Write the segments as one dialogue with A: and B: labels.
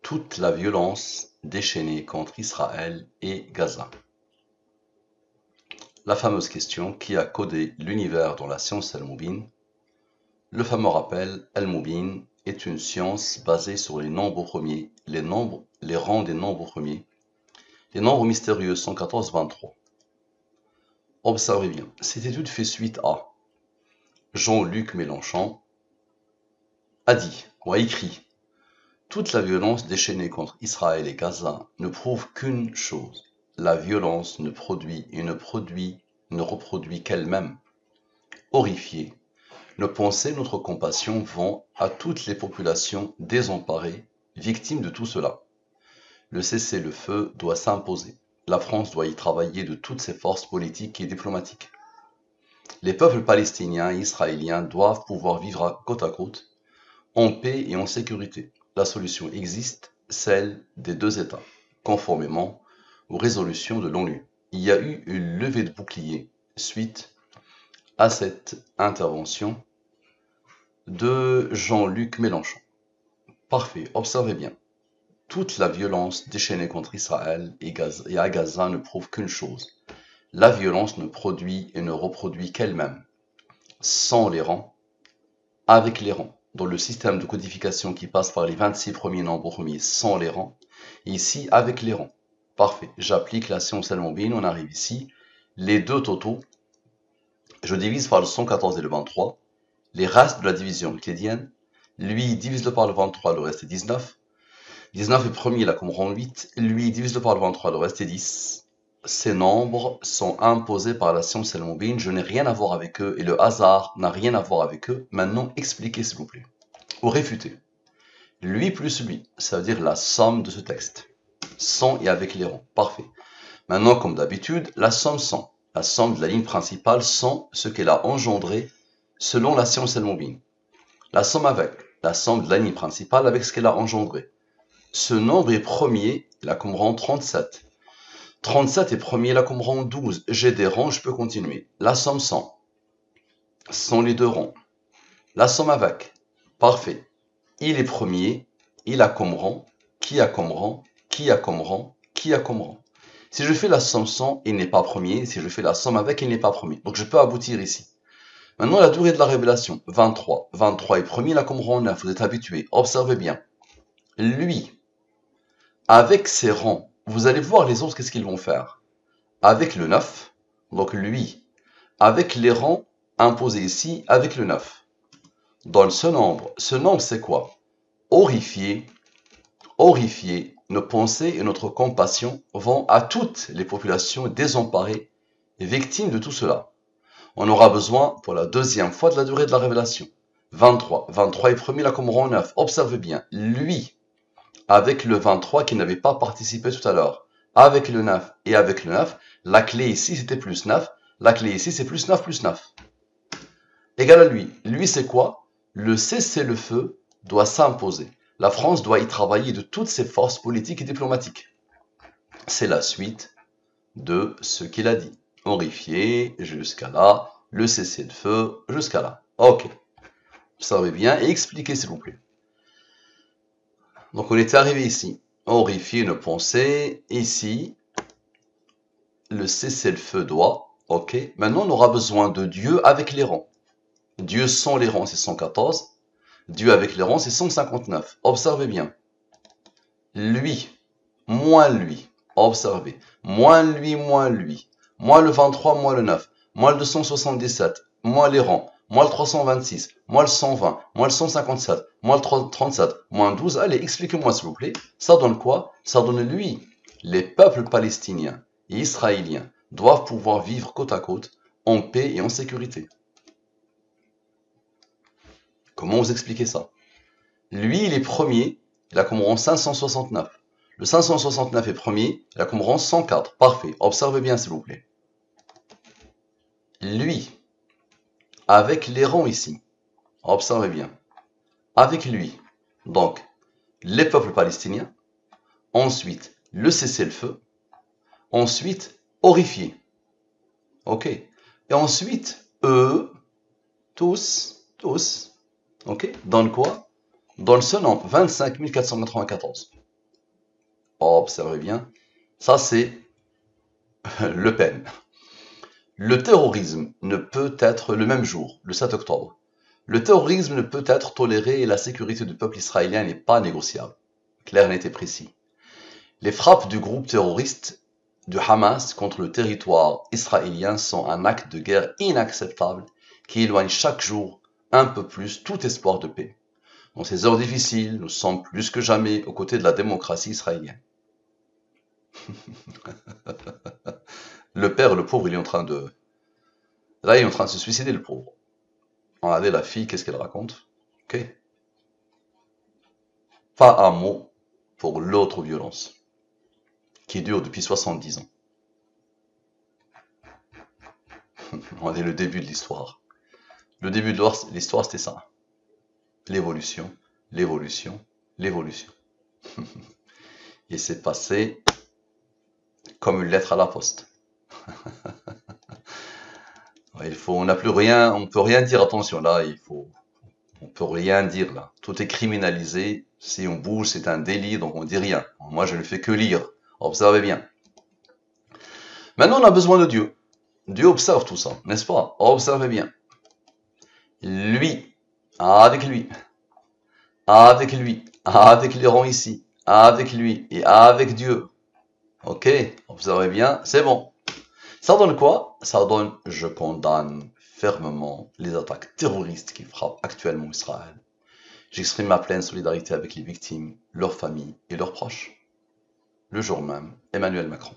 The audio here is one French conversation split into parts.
A: toute la violence déchaînée contre Israël et Gaza. La fameuse question qui a codé l'univers dans la science Al-Mubin. Le fameux rappel, Al-Mubin est une science basée sur les nombres premiers, les rangs des nombres premiers, les nombres mystérieux 114-23. Observez bien, cette étude fait suite à Jean-Luc Mélenchon a dit, ou a écrit, toute la violence déchaînée contre Israël et Gaza ne prouve qu'une chose, la violence ne produit et ne reproduit qu'elle-même. Horrifiés, nos pensées, notre compassion vont à toutes les populations désemparées, victimes de tout cela. Le cessez-le-feu doit s'imposer. La France doit y travailler de toutes ses forces politiques et diplomatiques. Les peuples palestiniens et israéliens doivent pouvoir vivre côte à côte, en paix et en sécurité. La solution existe, celle des deux États, conformément aux résolutions de l'ONU. Il y a eu une levée de bouclier suite à cette intervention de Jean-Luc Mélenchon. Parfait, observez bien. Toute la violence déchaînée contre Israël et à Gaza ne prouve qu'une chose. La violence ne produit et ne reproduit qu'elle-même, sans les rangs, avec les rangs. Dans le système de codification qui passe par les 26 premiers nombres premiers sans les rangs, et ici avec les rangs. Parfait, j'applique la science Al-Mubin, on arrive ici. Les deux totaux, je divise par le 114 et le 23. Les restes de la division euclidienne, lui divise-le par le 23, le reste est 19. 19 est premier, là comme rang 8, lui divise-le par le 23, le reste est 10. Ces nombres sont imposés par la science Al-Mubin, je n'ai rien à voir avec eux et le hasard n'a rien à voir avec eux. Maintenant, expliquez s'il vous plaît. Ou réfutez. Lui plus lui, ça veut dire la somme de ce texte. Sans et avec les rangs, parfait. Maintenant, comme d'habitude, la somme sans. La somme de la ligne principale sans ce qu'elle a engendré selon la science Al-Mubin. La somme avec. La somme de la ligne principale avec ce qu'elle a engendré. Ce nombre est premier, là comme rang 37. 37 est premier, là comme rang 12. J'ai des rangs, je peux continuer. La somme sans. Sans les deux rangs. La somme avec. Parfait. Il est premier, il a comme rang, qui a comme rang, qui a comme rang, qui a comme rang. Si je fais la somme sans, il n'est pas premier. Si je fais la somme avec, il n'est pas premier. Donc je peux aboutir ici. Maintenant, la durée de la révélation, 23. 23 est premier, là comme rang 9. Vous êtes habitués. Observez bien. Lui, avec ses rangs, vous allez voir les autres, qu'est-ce qu'ils vont faire. Avec le 9, donc lui, avec les rangs imposés ici, avec le 9. Dans ce nombre c'est quoi? Horrifié, nos pensées et notre compassion vont à toutes les populations désemparées et victimes de tout cela. On aura besoin pour la deuxième fois de la durée de la révélation. 23. 23 est premier là comme rang 9. Observez bien, lui, avec le 23 qui n'avait pas participé tout à l'heure, avec le 9 et avec le 9, la clé ici c'était plus 9, la clé ici c'est plus 9 plus 9. Égal à lui. Lui c'est quoi? Le cessez-le-feu doit s'imposer. La France doit y travailler de toutes ses forces politiques et diplomatiques. C'est la suite de ce qu'il a dit. Horrifié jusqu'à là, le cessez-le-feu jusqu'à là. Ok. Observez bien et expliquez s'il vous plaît. Donc on était arrivé ici. Horrifié nos pensées. Ici, le cessez-le-feu doit. Ok. Maintenant on aura besoin de Dieu avec les rangs. Dieu sans les rangs c'est 114. Dieu avec les rangs c'est 159. Observez bien. Lui, moins lui. Observez. Moins lui, moins lui. Moins le 23, moins le 9. Moins le 277. Moins les rangs. Moins le 326. Moins le 120. Moins le 157. Moins le 37. Moins 12. Allez, expliquez-moi s'il vous plaît. Ça donne quoi? Ça donne lui. Les peuples palestiniens et israéliens doivent pouvoir vivre côte à côte, en paix et en sécurité. Comment vous expliquez ça? Lui, il est premier, il a comme rang 569. Le 569 est premier, il a comme rang 104. Parfait. Observez bien, s'il vous plaît. Lui, avec les rangs ici. Observez bien. Avec lui. Donc, les peuples palestiniens. Ensuite, le cessez-le-feu. Ensuite, horrifié. Ok. Et ensuite, eux, tous. Ok. Dans quoi? Dans le seul nombre, 25 494. Observez bien. Ça, c'est Le Pen. Le terrorisme ne peut être le même jour, le 7 octobre. Le terrorisme ne peut être toléré et la sécurité du peuple israélien n'est pas négociable. Clair, net et précis. Les frappes du groupe terroriste du Hamas contre le territoire israélien sont un acte de guerre inacceptable qui éloigne chaque jour un peu plus tout espoir de paix. Dans ces heures difficiles, nous sommes plus que jamais aux côtés de la démocratie israélienne. Le père, le pauvre, il est en train de... Là, il est en train de se suicider, le pauvre. Regardez la fille, qu'est-ce qu'elle raconte? Ok. Pas un mot pour l'autre violence, qui dure depuis 70 ans. On est le début de l'histoire. Le début de l'histoire, c'était ça. L'évolution, l'évolution, l'évolution. Et c'est passé comme une lettre à la poste. On n'a plus rien, on peut rien dire, attention, là, on peut rien dire, là. Tout est criminalisé. Si on bouge, c'est un délit, donc on dit rien. Moi, je ne fais que lire. Observez bien. Maintenant, on a besoin de Dieu. Dieu observe tout ça, n'est-ce pas? Observez bien. Lui, avec lui, avec lui, avec les rangs ici, avec lui et avec Dieu. Ok, observez bien, c'est bon. Ça donne quoi? Ça donne je condamne fermement les attaques terroristes qui frappent actuellement Israël. J'exprime ma pleine solidarité avec les victimes, leurs familles et leurs proches. Le jour même, Emmanuel Macron.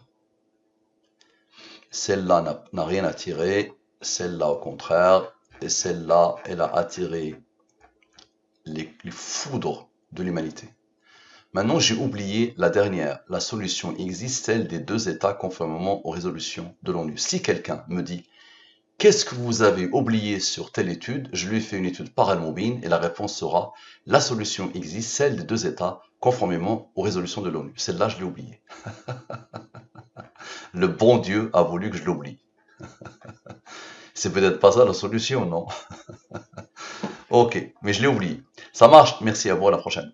A: Celle-là n'a rien attiré, celle-là au contraire, et celle-là, elle a attiré les foudres de l'humanité. Maintenant, j'ai oublié la dernière. La solution existe, celle des deux États conformément aux résolutions de l'ONU. Si quelqu'un me dit « Qu'est-ce que vous avez oublié sur telle étude ?» Je lui fais une étude par Al-Moubine et la réponse sera « La solution existe, celle des deux États conformément aux résolutions de l'ONU. » Celle-là, je l'ai oubliée. Le bon Dieu a voulu que je l'oublie. C'est peut-être pas ça la solution, non? Ok, mais je l'ai oublié. Ça marche, merci à vous, à la prochaine.